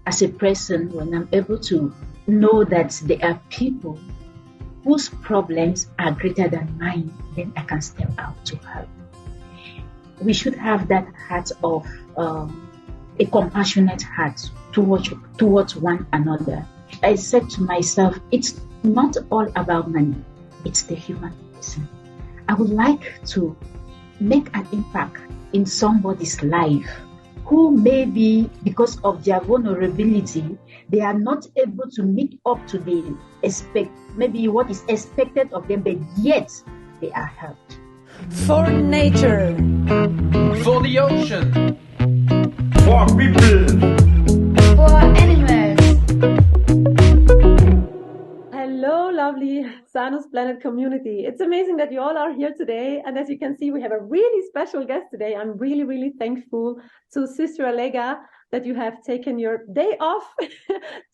as a person, when I'm able to know that there are people whose problems are greater than mine, then I can step out to help. We should have that heart of a compassionate heart towards one another. I said to myself, it's not all about money, it's the human person. I would like to make an impact in somebody's life who maybe because of their vulnerability, they are not able to meet up to the maybe what is expected of them, but yet they are helped. For nature. For the ocean. For people. For animals. Hello, lovely Sanusplanet community. It's amazing that you all are here today. And as you can see, we have a really special guest today. I'm really, really thankful to Sister Alega that you have taken your day off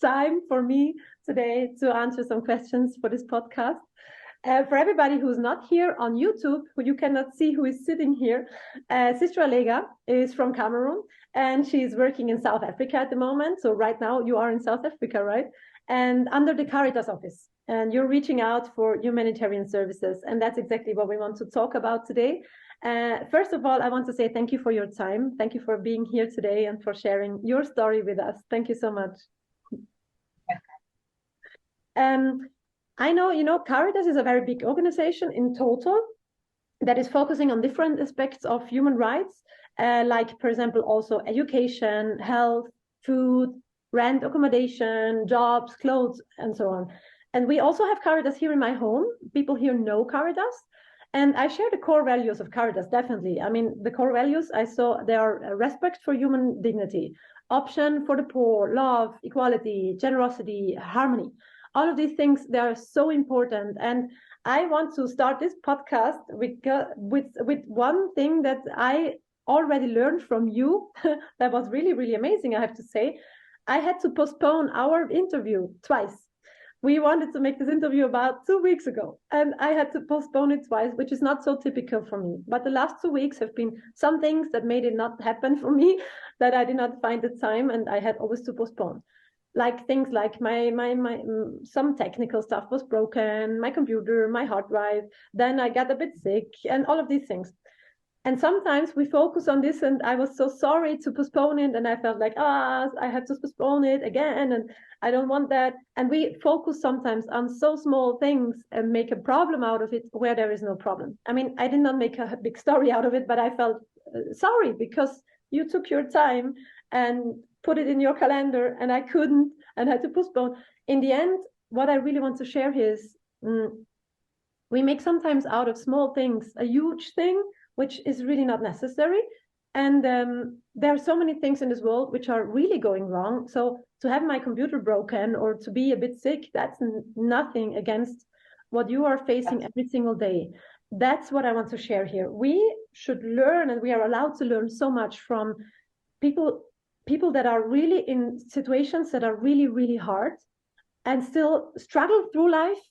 time for me today to answer some questions for this podcast. For everybody who's not here on YouTube, who you cannot see who is sitting here, Sister Alega is from Cameroon and she's working in South Africa at the moment. So right now you are in South Africa, right? And under the Caritas office. And you're reaching out for humanitarian services. And that's exactly what we want to talk about today. First of all, I want to say thank you for your time. Thank you for being here today and for sharing your story with us. Thank you so much. I know, Caritas is a very big organization in total that is focusing on different aspects of human rights, like, for example, also education, health, food, rent, accommodation, jobs, clothes, and so on. And we also have Caritas here in my home. People here know Caritas. And I share the core values of Caritas, definitely. I mean, the core values I saw, they are respect for human dignity, option for the poor, love, equality, generosity, harmony. All of these things, they are so important. And I want to start this podcast with one thing that I already learned from you. That was really, really amazing, I have to say. I had to postpone our interview twice. We wanted to make this interview about 2 weeks ago, and I had to postpone it twice, which is not so typical for me. But the last 2 weeks have been some things that made it not happen for me, that I did not find the time, and I had always to postpone. Like things like my some technical stuff was broken, my computer, my hard drive. Then I got a bit sick, and all of these things. And sometimes we focus on this, and I was so sorry to postpone it, and I felt like, I have to postpone it again, and I don't want that. And we focus sometimes on so small things and make a problem out of it where there is no problem. I mean, I did not make a big story out of it, but I felt sorry because you took your time and put it in your calendar, and I couldn't and had to postpone. In the end, what I really want to share here is we make sometimes out of small things a huge thing, which is really not necessary. And there are so many things in this world which are really going wrong. So to have my computer broken or to be a bit sick, that's nothing against what you are facing every single day. That's what I want to share here. We should learn, and we are allowed to learn so much from people that are really in situations that are really, really hard and still struggle through life,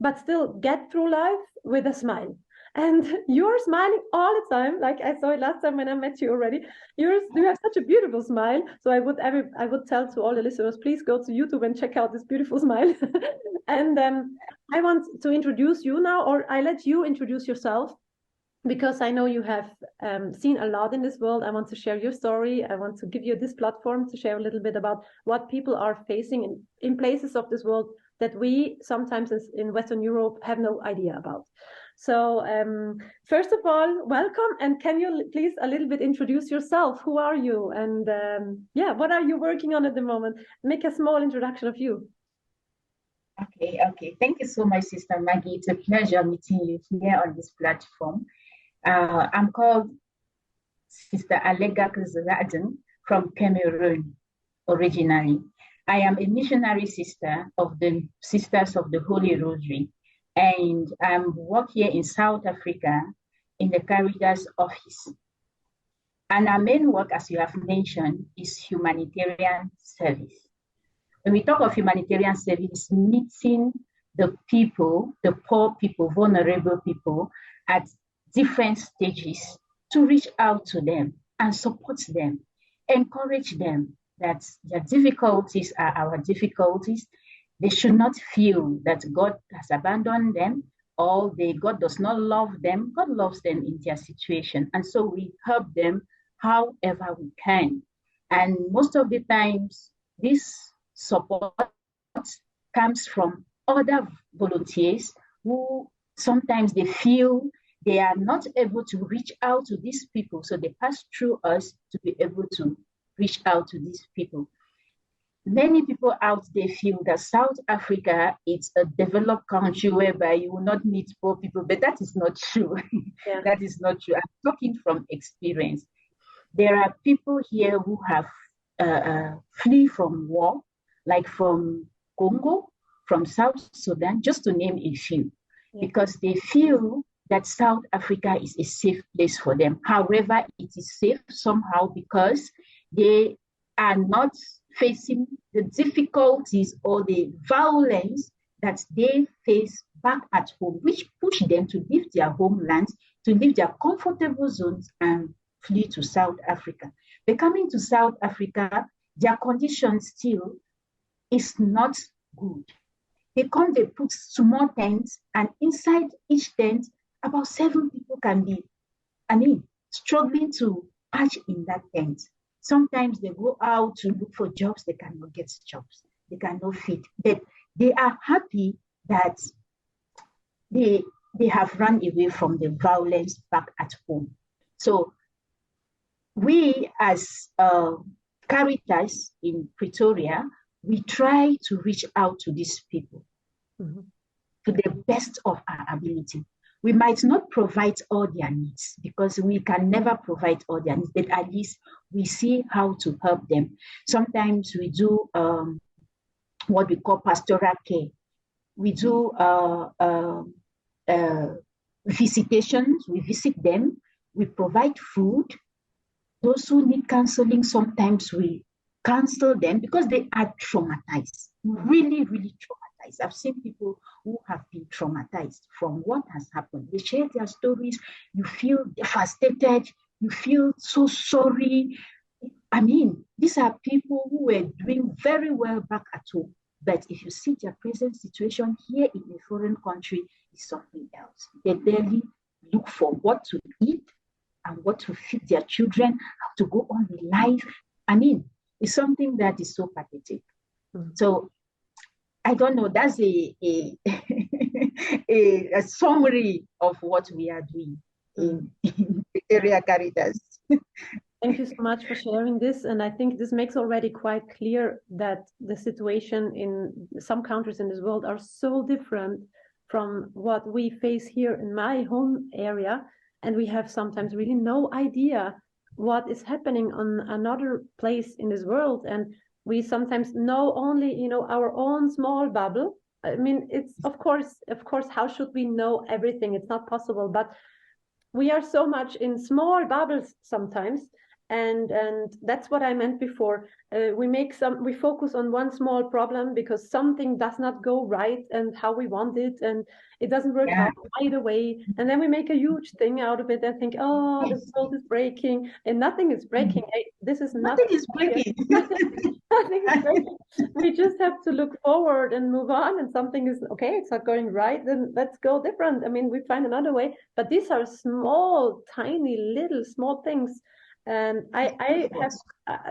but still get through life with a smile. And you're smiling all the time, like I saw it last time when I met you already. You have such a beautiful smile. So I would tell to all the listeners, please go to YouTube and check out this beautiful smile. And I want to introduce you now, or I let you introduce yourself, because I know you have seen a lot in this world. I want to share your story. I want to give you this platform to share a little bit about what people are facing in places of this world that we sometimes in Western Europe have no idea about. So first of all, welcome. And can you please a little bit introduce yourself? Who are you? And what are you working on at the moment? Make a small introduction of you. Okay. Thank you so much, Sister Maggie. It's a pleasure meeting you here on this platform. I'm called Sister Aleghakeze Noi from Cameroon originally. I am a missionary sister of the Sisters of the Holy Rosary, and I work here in South Africa in the Caritas office. And our main work, as you have mentioned, is humanitarian service. When we talk of humanitarian service, meeting the people, the poor people, vulnerable people at different stages to reach out to them and support them, encourage them, that their difficulties are our difficulties. They should not feel that God has abandoned them or God does not love them. God loves them in their situation. And so we help them however we can. And most of the times, this support comes from other volunteers who sometimes they feel they are not able to reach out to these people. So they pass through us to be able to reach out to these people. Many people out there feel that South Africa is a developed country whereby you will not meet poor people, but that is not true. Yeah. That is not true. I'm talking from experience. There are people here who have flee from war, like from Congo, from South Sudan, just to name a few, because they feel that South Africa is a safe place for them. However, it is safe somehow because they are not facing the difficulties or the violence that they face back at home, which push them to leave their homelands, to leave their comfortable zones and flee to South Africa. But coming to South Africa, their condition still is not good. They come, they put small tents, and inside each tent, about 7 people can be, struggling to patch in that tent. Sometimes they go out to look for jobs, they cannot get jobs, they cannot feed. But they are happy that they have run away from the violence back at home. So we as Caritas in Pretoria, we try to reach out to these people to the best of our ability. We might not provide all their needs because we can never provide all their needs, but at least we see how to help them. Sometimes we do what we call pastoral care. We do visitations, we visit them, we provide food. Those who need counseling, sometimes we counsel them because they are traumatized, really, really traumatized. I've seen people who have been traumatized from what has happened. They share their stories. You feel devastated. You feel so sorry. These are people who were doing very well back at home. But if you see their present situation here in a foreign country, it's something else. They barely look for what to eat and what to feed their children, how to go on with life. It's something that is so pathetic. So I don't know, that's a summary of what we are doing in the area Caritas. Thank you so much for sharing this. And I think this makes already quite clear that the situation in some countries in this world are so different from what we face here in my home area. And we have sometimes really no idea what is happening on another place in this world. And we sometimes know only, our own small bubble. It's of course, how should we know everything? It's not possible, but we are so much in small bubbles sometimes. And that's what I meant before. We focus on one small problem because something does not go right and how we want it, and it doesn't work out either way. And then we make a huge thing out of it and think, oh, the world is breaking, and nothing is breaking. This is nothing is breaking. Nothing is breaking. We just have to look forward and move on. And something is okay. It's not going right. Then let's go different. We find another way. But these are small, tiny, little, small things. And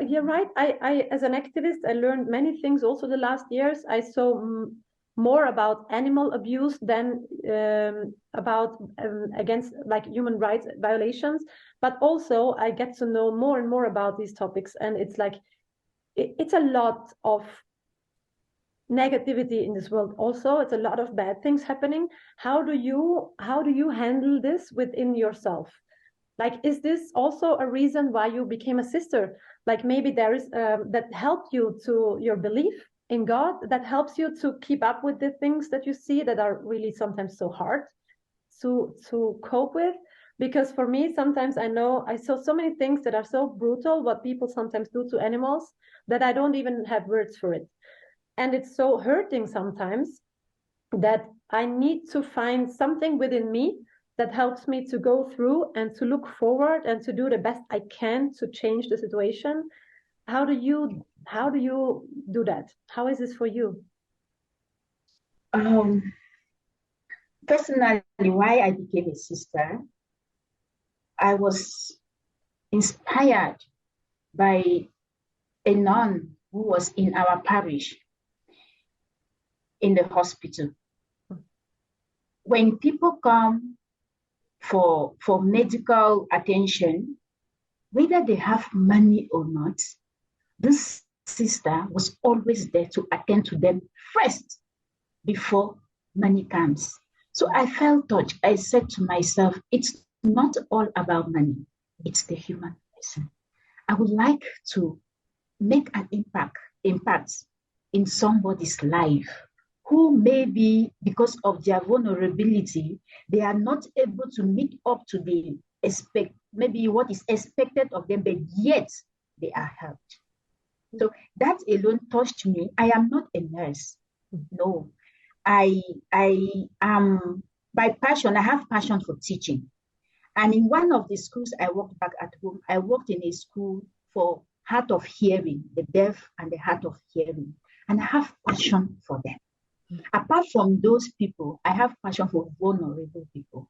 you're right. I, as an activist, I learned many things also the last years. I saw more about animal abuse than about against human rights violations. But also I get to know more and more about these topics. And it's it's a lot of negativity in this world. Also, it's a lot of bad things happening. How do you handle this within yourself? Is this also a reason why you became a sister? Maybe there is that helped you to your belief in God, that helps you to keep up with the things that you see that are really sometimes so hard to cope with. Because for me, sometimes I saw so many things that are so brutal, what people sometimes do to animals, that I don't even have words for it. And it's so hurting sometimes that I need to find something within me that helps me to go through and to look forward and to do the best I can to change the situation. How do you How do you do that? How is this for you? Personally, why I became a sister, I was inspired by a nun who was in our parish in the hospital. When people come for medical attention, whether they have money or not, this sister was always there to attend to them first before money comes. So I felt touched. I said to myself, it's not all about money, it's the human person. I would like to make an impact in somebody's life who maybe because of their vulnerability, they are not able to meet up to the maybe what is expected of them, but yet they are helped. So that alone touched me. I am not a nurse. No. I am by passion, I have passion for teaching. And in one of the schools I worked back at home, I worked in a school for hard of hearing, the deaf and the hard of hearing. And I have passion for them. Apart from those people, I have passion for vulnerable people.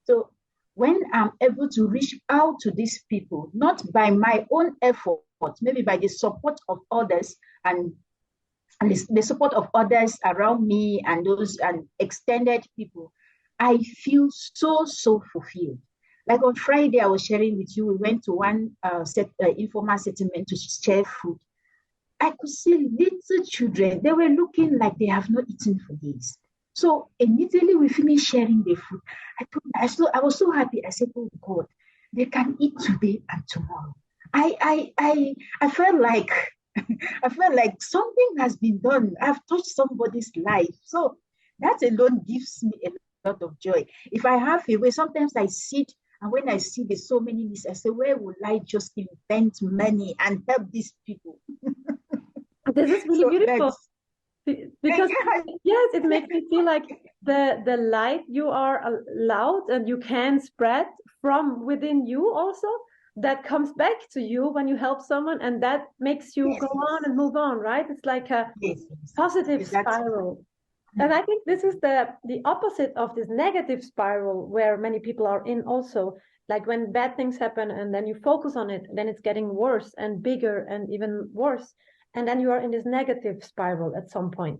So when I'm able to reach out to these people, not by my own effort, maybe by the support of others and the support of others around me and those and extended people, I feel so fulfilled. Like on Friday, I was sharing with you, we went to one informal settlement to share food. I could see little children, they were looking like they have not eaten for days. So immediately we finished sharing the food. I was so happy. I said, oh God, they can eat today and tomorrow. I felt like I felt like something has been done. I've touched somebody's life. So that alone gives me a lot of joy. If I have a way, sometimes I sit and when I see there's so many needs, I say, where will I just invent money and help these people? This is really beautiful. Because yes, it makes me feel like the light you are allowed and you can spread from within you also, that comes back to you when you help someone, and that makes you go on and move on, right? It's like a positive spiral. And I think this is the opposite of this negative spiral where many people are in also. Like when bad things happen and then you focus on it, then it's getting worse and bigger and even worse. And then you are in this negative spiral at some point.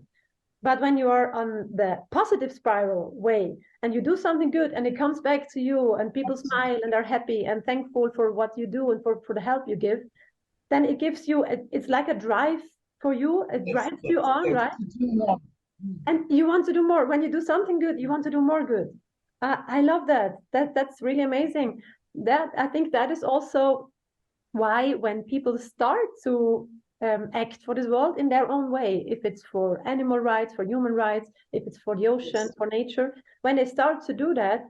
But when you are on the positive spiral way and you do something good and it comes back to you and people smile and are happy and thankful for what you do and for the help you give, then it gives you, it's like a drive for you. It drives you on, right? And you want to do more. When you do something good, you want to do more good. I love that. That's really amazing. I think that is also why when people start to act for this world in their own way, if it's for animal rights, for human rights, if it's for the ocean, for nature, when they start to do that,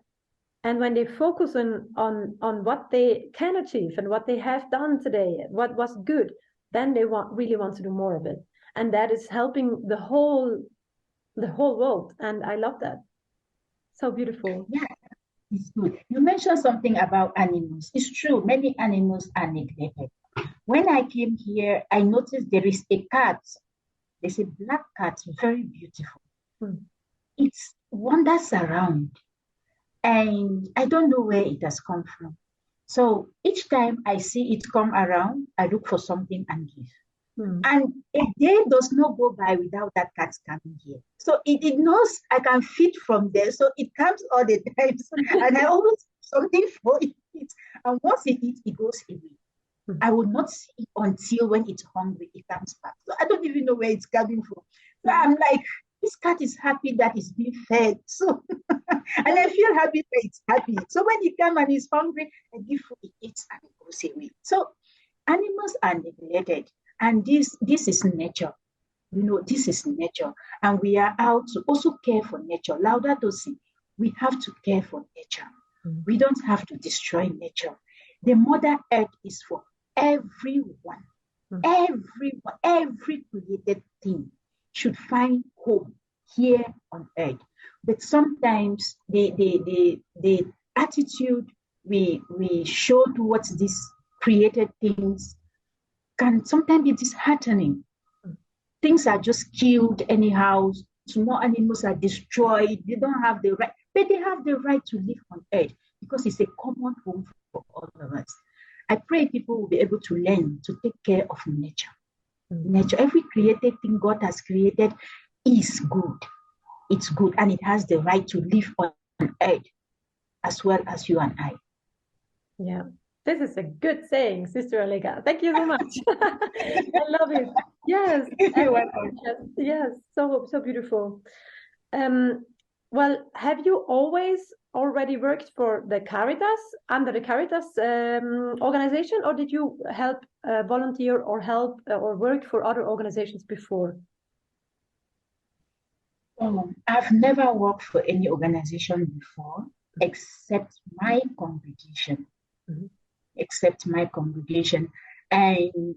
and when they focus on what they can achieve and what they have done today, what was good, then they really want to do more of it. And that is helping the whole world. And I love that. So beautiful. Yeah, it's good. You mentioned something about animals. It's true, many animals are neglected. When I came here, I noticed there is a cat. There's a black cat, very beautiful. It wanders around, and I don't know where it has come from. So each time I see it come around, I look for something and give. And a day does not go by without that cat coming here. So it knows I can feed from there. So it comes all the time. And I always something for it. And once it eats, it goes away. I will not see it until when it's hungry, it comes back. So I don't even know where it's coming from. So I'm like, this cat is happy that it's being fed. So and I feel happy that it's happy. So when it comes and it's hungry, I give food, it eats and it goes away. So animals are neglected. And this is nature. You know, this is nature. And we are out to also care for nature. Laudato Si, we have to care for nature. We don't have to destroy nature. The Mother Earth is for everyone. Everyone, every created thing should find home here on earth. But sometimes the attitude we show towards these created things can sometimes be disheartening. Things are just killed anyhow. Small animals are destroyed. They don't have the right, but they have the right to live on earth because it's a common home for all of us. I pray people will be able to learn to take care of nature. Nature, every created thing God has created is good. It's good, and it has the right to live on earth as well as you and I. Yeah, this is a good saying, Sister Alega. Thank you so much. I love it. Yes, You're welcome. yes, so beautiful. Well, have you always already worked for the Caritas, under the Caritas organization, or did you help volunteer or help or work for other organizations before? I've never worked for any organization before, except my congregation. Except my congregation. And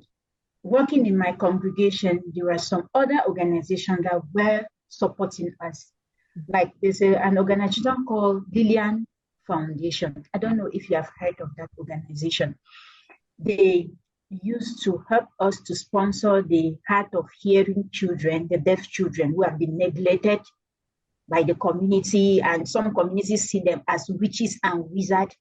working in my congregation, there were some other organizations that were supporting us. Like there's an organization called Lillian Foundation. I don't know if you have heard of that organization. They used to help us to sponsor the hard of hearing children, the deaf children who have been neglected by the community, and some communities see them as witches and wizards.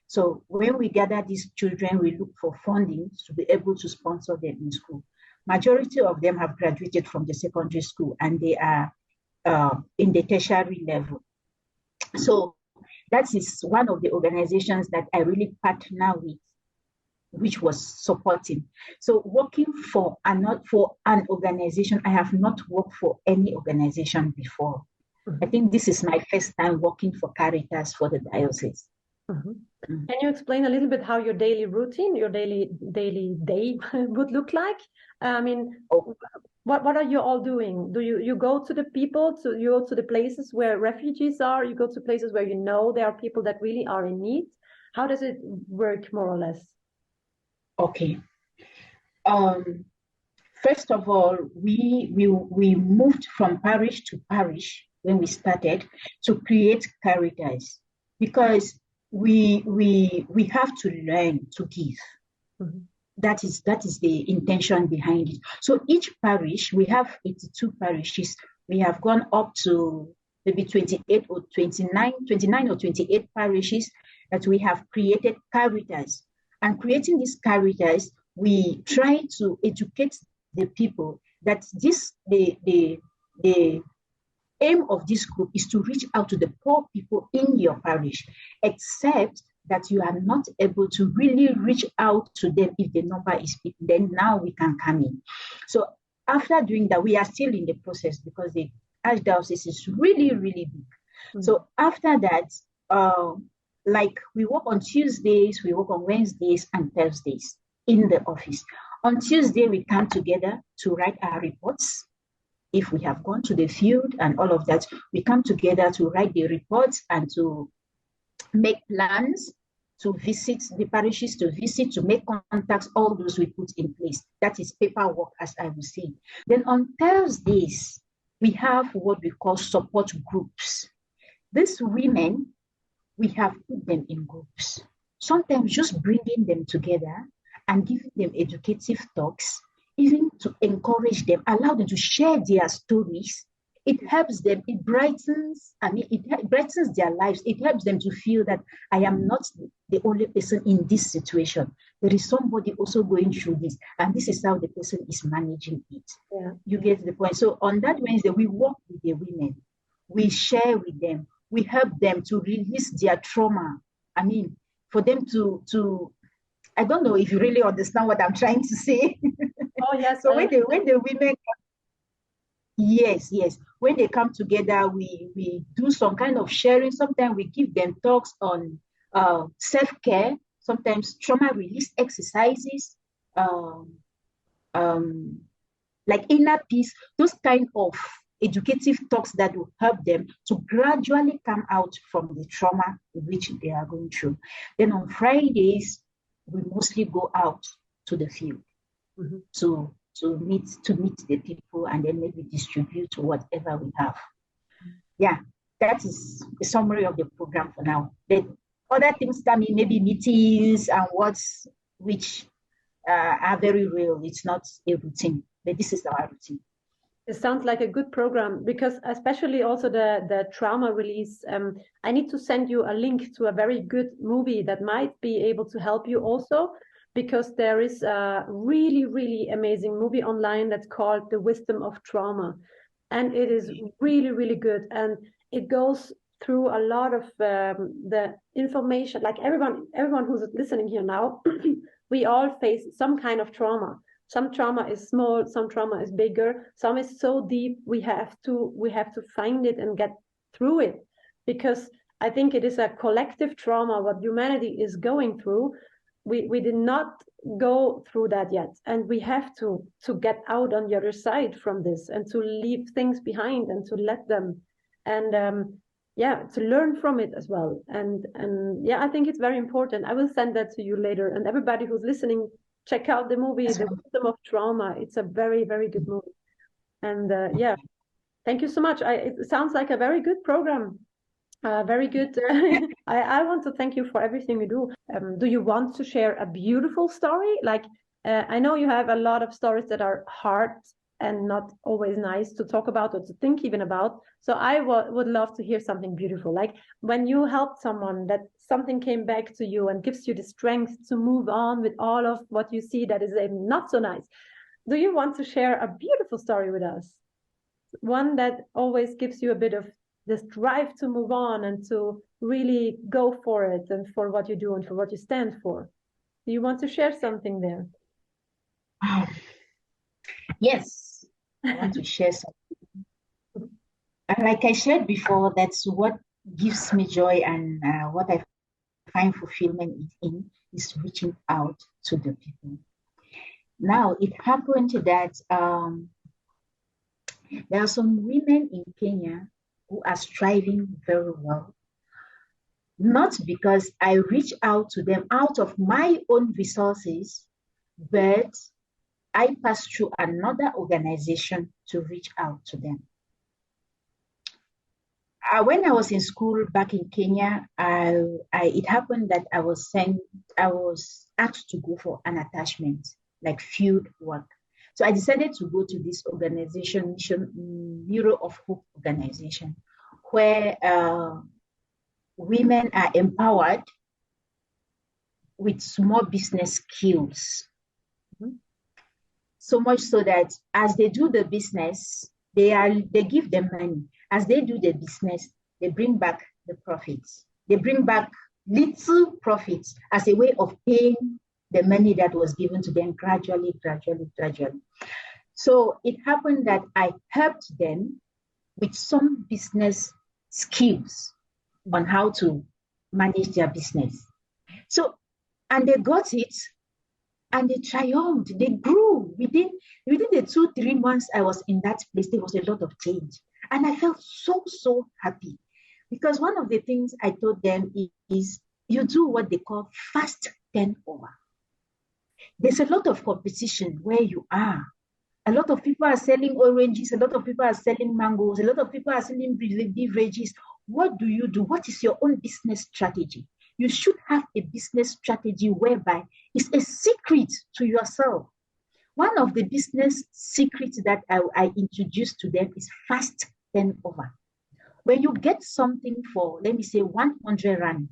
So when we gather these children, we look for funding to be able to sponsor them in school. Majority of them have graduated from the secondary school and they are in the tertiary level. So that is one of the organizations that I really partner with, which was supporting. So working for an organization, I have not worked for any organization before. I think this is my first time working for Caritas for the diocese. Can you explain a little bit how your daily routine, your daily day would look like? I mean, what are you all doing? Do you go to the people, you go to the places where refugees are, you go to places where you know there are people that really are in need? How does it work more or less? Okay. First of all, we moved from parish to parish when we started to create Caritas, because we have to learn to give. That is the intention behind it. So each parish, we have 82 parishes. We have gone up to maybe 28 or 29 or 28 parishes that we have created Caritas. And creating this Caritas, we try to educate the people that the aim of this group is to reach out to the poor people in your parish, except that you are not able to really reach out to them if the number is big. Then now we can come in. So after doing that, we are still in the process because the archdiocese is really, really big. So after that, like we work on Tuesdays, we work on Wednesdays and Thursdays in the office. On Tuesday, we come together to write our reports. If we have gone to the field and all of that, we come together to write the reports and to make plans, to visit the parishes, to make contacts, all those we put in place. That is paperwork, as I will say. Then on Thursdays, we have what we call support groups. These women, we have put them in groups. Sometimes just bringing them together and giving them educative talks, even to encourage them, allow them to share their stories. It helps them, it brightens their lives. It helps them to feel that I am not the only person in this situation. There is somebody also going through this, and this is how the person is managing it. Yeah. You get the point. So on that Wednesday, we work with the women. We share with them. We help them to release their trauma. I mean, for them to I don't know if you really understand what I'm trying to say. Oh, yes. So when the women, yes, when they come together, we do some kind of sharing. Sometimes we give them talks on self-care, sometimes trauma release exercises, like inner peace, those kind of educative talks that will help them to gradually come out from the trauma which they are going through. Then on Fridays, we mostly go out to the field to meet the people and then maybe distribute whatever we have. Yeah, that is the summary of the program for now. Then other things come in, maybe meetings and which are very real. It's not a routine, but this is our routine. It sounds like a good program, because especially also the trauma release. I need to send you a link to a very good movie that might be able to help you also, because there is a really, really amazing movie online that's called The Wisdom of Trauma. And it is really, really good. And it goes through a lot of the information, like everyone who's listening here now, we all face some kind of trauma. Some trauma is small, some trauma is bigger, some is so deep we have to find it and get through it, because I think it is a collective trauma what humanity is going through. We did not go through that yet, and we have to get out on the other side from this, and to leave things behind, and to let them, and to learn from it as well. And I think it's very important. I will send that to you later, and everybody who's listening, check out the movie, The Wisdom of Trauma. It's a very, very good movie. And thank you so much. It sounds like a very good program. Very good. I want to thank you for everything you do. Do you want to share a beautiful story? Like, I know you have a lot of stories that are hard and not always nice to talk about or to think even about. So I would love to hear something beautiful. Like when you helped someone, that something came back to you and gives you the strength to move on with all of what you see that is not so nice. Do you want to share a beautiful story with us? One that always gives you a bit of this drive to move on and to really go for it, and for what you do and for what you stand for. Do you want to share something there? Yes, I want to share something. And like I shared before, that's what gives me joy, and what I find fulfillment in is reaching out to the people. Now, it happened that there are some women in Kenya who are striving very well, not because I reach out to them out of my own resources, but I pass through another organization to reach out to them. When I was in school back in Kenya, it happened that I was asked to go for an attachment, like field work. So I decided to go to this organization, Bureau of Hope organization, where women are empowered with small business skills. So much so that as they do the business, they give them money. As they do the business, they bring back the profits. They bring back little profits as a way of paying the money that was given to them gradually. So it happened that I helped them with some business skills on how to manage their business. So, and they got it, and they triumphed. They grew within the 2-3 months I was in that place. There was a lot of change, and I felt so happy, because one of the things I told them is you do what they call fast turnover. There's a lot of competition where you are. A lot of people are selling oranges. A lot of people are selling mangoes. A lot of people are selling beverages. What do you do? What is your own business strategy? You should have a business strategy whereby it's a secret to yourself. One of the business secrets that I introduced to them is fast turnover. When you get something for, let me say, 100 Rand,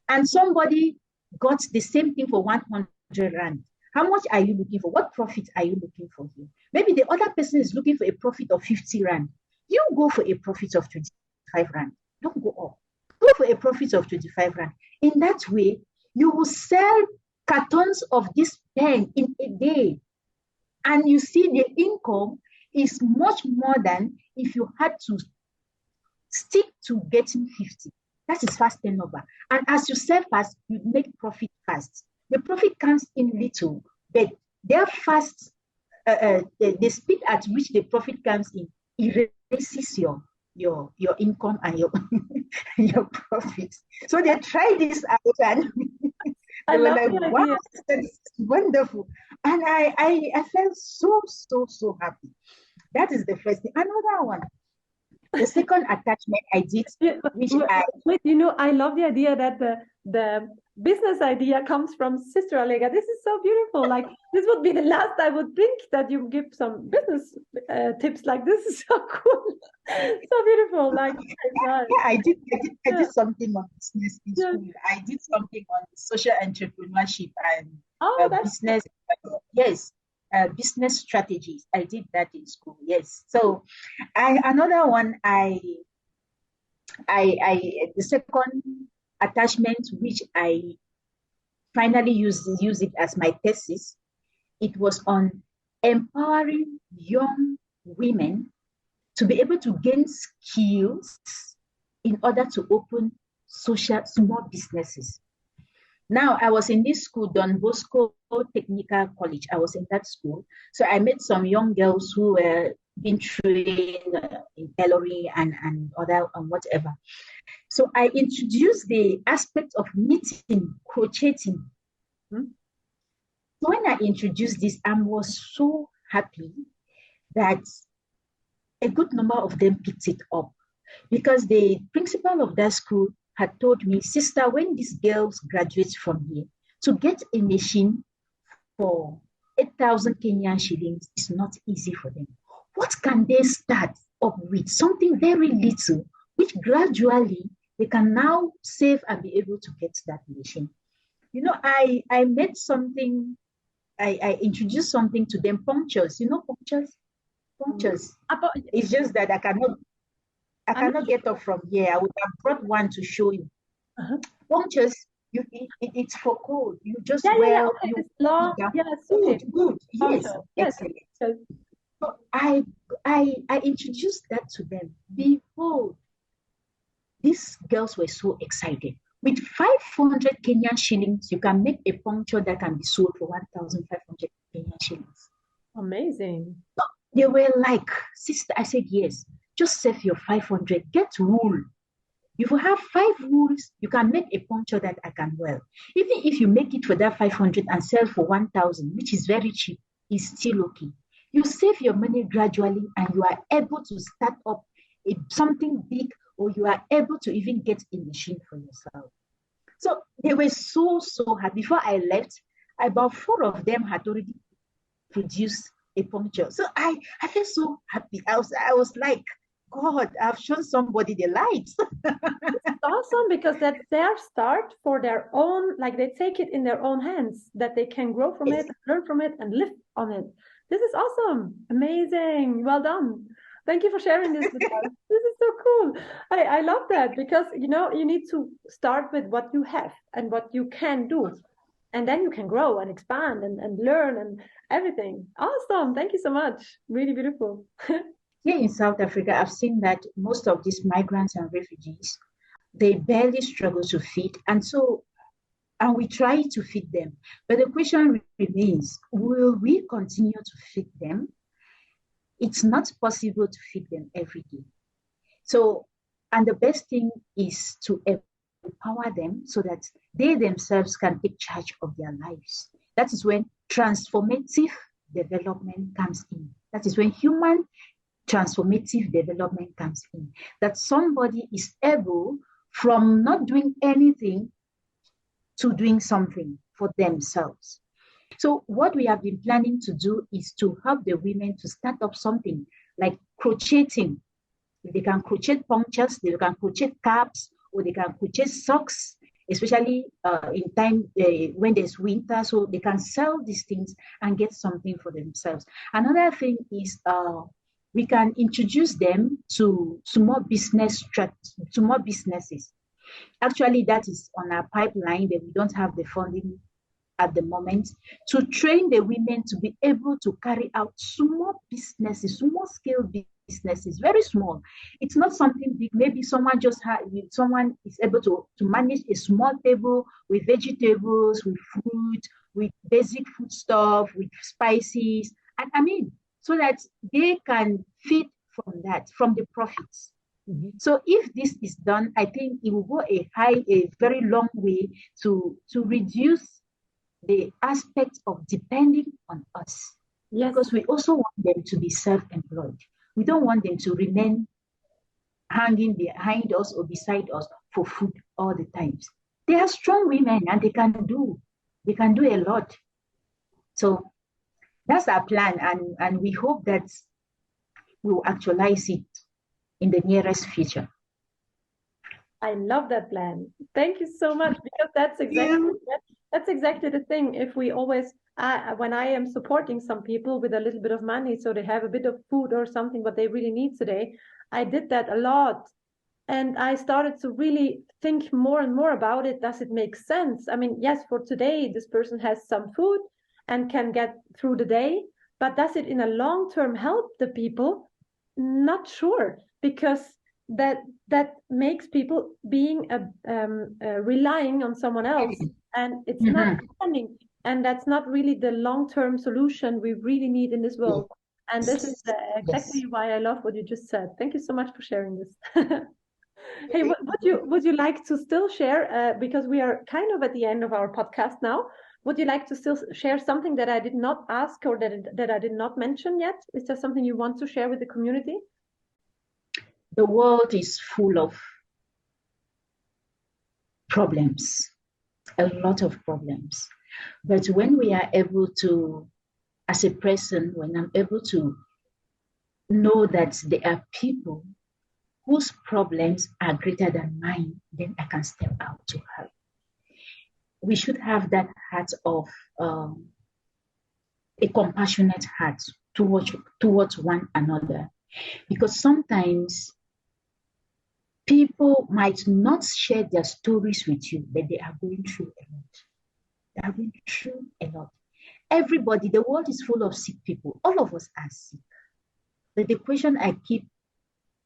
and somebody got the same thing for 100 Rand, how much are you looking for? What profit are you looking for here? Maybe the other person is looking for a profit of 50 Rand. You go for a profit of 25 Rand. Don't go up. Go for a profit of 25 Rand. In that way, you will sell cartons of this pen in a day. And you see the income is much more than if you had to stick to getting 50. That is fast turnover. And as you sell fast, you make profit fast. The profit comes in little, but their fast, the speed at which the profit comes in erases your income and your profits. So they tried this out, and they were like, wow, that's wonderful. And I felt so happy. That is the first thing. Another one. The second attachment I did, which I love the idea that business idea comes from Sister Alega. This is so beautiful. Like, this would be the last I would think that you give some business tips. Like, this is so cool. So beautiful. Like, Yeah, I did something on business in Yeah. school. I did something on social entrepreneurship and Oh, that's business. Yes, business strategies. I did that in school. Yes. So, another one. The second attachment, which I finally use it as my thesis. It was on empowering young women to be able to gain skills in order to open social small businesses. Now, I was in this school, Don Bosco Technical College. I was in that school. So I met some young girls who were being trained in tailoring and other and whatever. So I introduced the aspect of knitting, crocheting. So when I introduced this, I was so happy that a good number of them picked it up, because the principal of that school had told me, sister, when these girls graduate from here, to get a machine for 8,000 Kenyan shillings is not easy for them. What can they start up with? Something very little, which gradually they can now save and be able to get that machine. You know, I made something, I introduced something to them, punctures. You know punctures? Punctures. It's just that I cannot get up from here. I would have brought one to show you. Punctures, it's for cold. You just wear. Okay. It's long. Yes. Good. Yes. Puncture. Excellent. Yes. So I introduced that to them. Behold, these girls were so excited. With 500 Kenyan shillings, you can make a puncture that can be sold for 1,500 Kenyan shillings. Amazing. So they were like, sister, I said, yes, just save your 500, get wool. If you have 5 wools, you can make a puncture that I can wear. Even if you make it for that 500 and sell for 1,000, which is very cheap, is still okay. You save your money gradually and you are able to start up something big, or you are able to even get a machine for yourself. So they were so happy. Before I left, about 4 of them had already produced a puncture. So I felt so happy. I was like, God, I've shown somebody the light. It's awesome, because that's their start for their own, like they take it in their own hands, that they can grow from it, learn from it, and live on it. This is awesome. Amazing. Well done. Thank you for sharing this with us. This is so cool. I love that, because, you know, you need to start with what you have and what you can do. And then you can grow and expand and learn and everything. Awesome. Thank you so much. Really beautiful. Here in South Africa, I've seen that most of these migrants and refugees, they barely struggle to feed. And we try to feed them. But the question remains, will we continue to feed them? It's not possible to feed them every day. So, and the best thing is to empower them so that they themselves can take charge of their lives. That is when transformative development comes in. That is when human transformative development comes in. That somebody is able, from not doing anything to doing something for themselves. So what we have been planning to do is to help the women to start up something like crocheting. They can crochet punctures, they can crochet caps, or they can crochet socks, especially in time when there's winter, so they can sell these things and get something for themselves. Another thing is we can introduce them to small businesses. Actually, that is on our pipeline, that we don't have the funding at the moment, to train the women to be able to carry out small businesses, small scale businesses, very small. It's not something big. Maybe someone is able to manage a small table with vegetables, with fruit, with basic food stuff, with spices. And I mean, so that they can feed from that, from the profits. So if this is done, I think it will go a very long way to reduce the aspect of depending on us. Yes. Because we also want them to be self-employed. We don't want them to remain hanging behind us or beside us for food all the times. They are strong women and they can do a lot. So that's our plan, and we hope that we'll actualize it in the nearest future. I love that plan. Thank you so much, because that's exactly the thing. If we always, when I am supporting some people with a little bit of money, so they have a bit of food or something what they really need today, I did that a lot. And I started to really think more and more about it. Does it make sense? I mean, yes, for today, this person has some food and can get through the day, but does it in a long term help the people? Not sure, because that makes people being relying on someone else, and it's not happening. And that's not really the long-term solution we really need in this world. And this is exactly why I love what you just said. Thank you so much for sharing this. Hey, would you like to still share, because we are kind of at the end of our podcast now, would you like to still share something that I did not ask, or that I did not mention yet? Is there something you want to share with the community? The world is full of problems, a lot of problems. But when we are able to, as a person, when I'm able to know that there are people whose problems are greater than mine, then I can step out to help. We should have that heart of a compassionate heart towards one another, because sometimes people might not share their stories with you, but they are going through a lot. They are going through a lot. Everybody, the world is full of sick people. All of us are sick. But the question I keep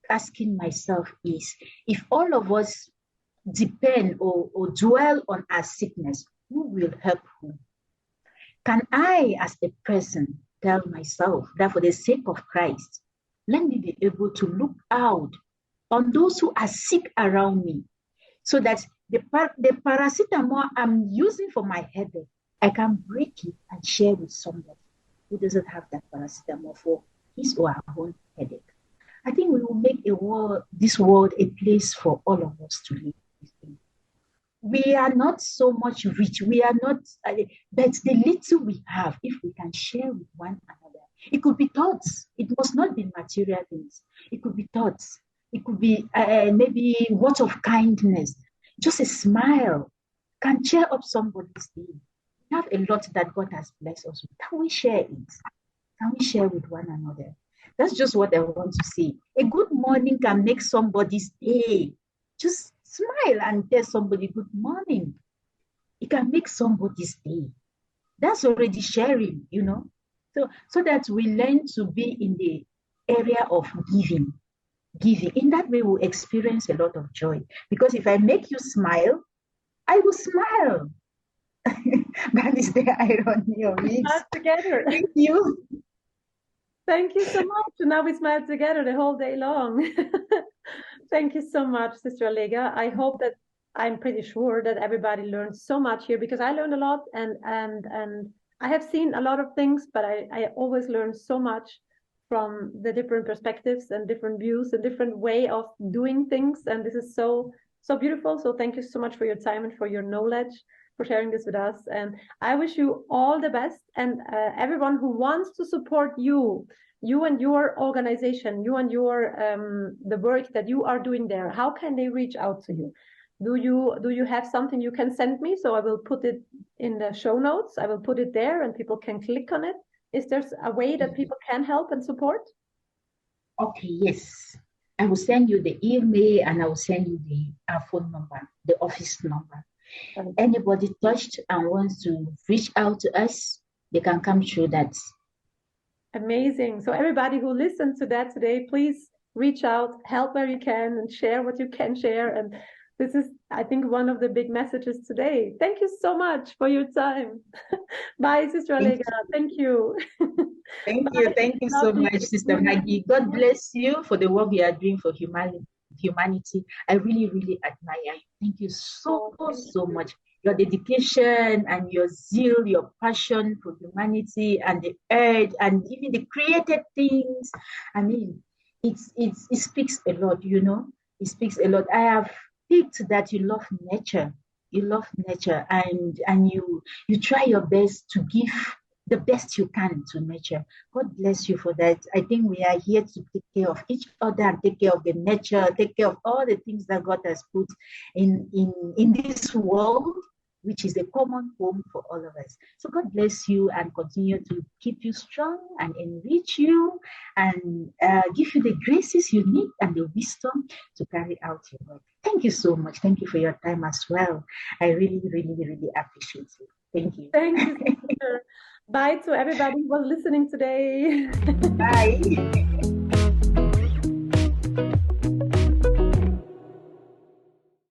asking myself is, if all of us depend or dwell on our sickness, who will help who? Can I, as a person, tell myself that for the sake of Christ, let me be able to look out on those who are sick around me, so that the paracetamol I'm using for my headache, I can break it and share with somebody who doesn't have that paracetamol for his or her own headache. I think we will make this world a place for all of us to live in. We are not so much rich. We are not, but the little we have, if we can share with one another, it could be thoughts. It must not be material things. It could be thoughts. It could be maybe words of kindness. Just a smile can cheer up somebody's day. We have a lot that God has blessed us with. Can we share it? Can we share with one another? That's just what I want to say. A good morning can make somebody's day. Just smile and tell somebody good morning. It can make somebody's day. That's already sharing, you know. So that we learn to be in the area of giving. In that way, we'll experience a lot of joy. Because if I make you smile, I will smile. That is the irony of it. Smile together. Thank you. Thank you so much. And now we smile together the whole day long. Thank you so much, Sister Alega. I hope that, I'm pretty sure that everybody learned so much here, because I learned a lot, and I have seen a lot of things, but I always learn so much from the different perspectives and different views and different way of doing things. And this is so beautiful. So thank you so much for your time and for your knowledge, for sharing this with us. And I wish you all the best. And everyone who wants to support you and your organization, you and your the work that you are doing there, how can they reach out to you? Do you have something you can send me? So I will put it in the show notes. I will put it there and people can click on it. Is there a way that people can help and support? Okay, yes. I will send you the email and I will send you the phone number, the office number. Anybody touched and wants to reach out to us, they can come through that. Amazing. So everybody who listened to that today, please reach out, help where you can, and share what you can share. And this is, I think, one of the big messages today. Thank you so much for your time. Bye, Sister Alega. Thank you. Thank you. Thank you so much, Sister Maggy. God bless you for the work you are doing for humanity. I really, really admire you. Thank you so much. Your dedication and your zeal, your passion for humanity and the earth and even the created things. I mean, it speaks a lot, you know. It speaks a lot. I have picked that you love nature. You love nature, and you try your best to give the best you can to nature. God bless you for that. I think we are here to take care of each other and take care of the nature, take care of all the things that God has put in this world, which is a common home for all of us. So God bless you and continue to keep you strong and enrich you and give you the graces you need and the wisdom to carry out your work. Thank you so much. Thank you for your time as well. I really, really, really appreciate you. Thank you. Thank you. Bye to everybody who was listening today. Bye.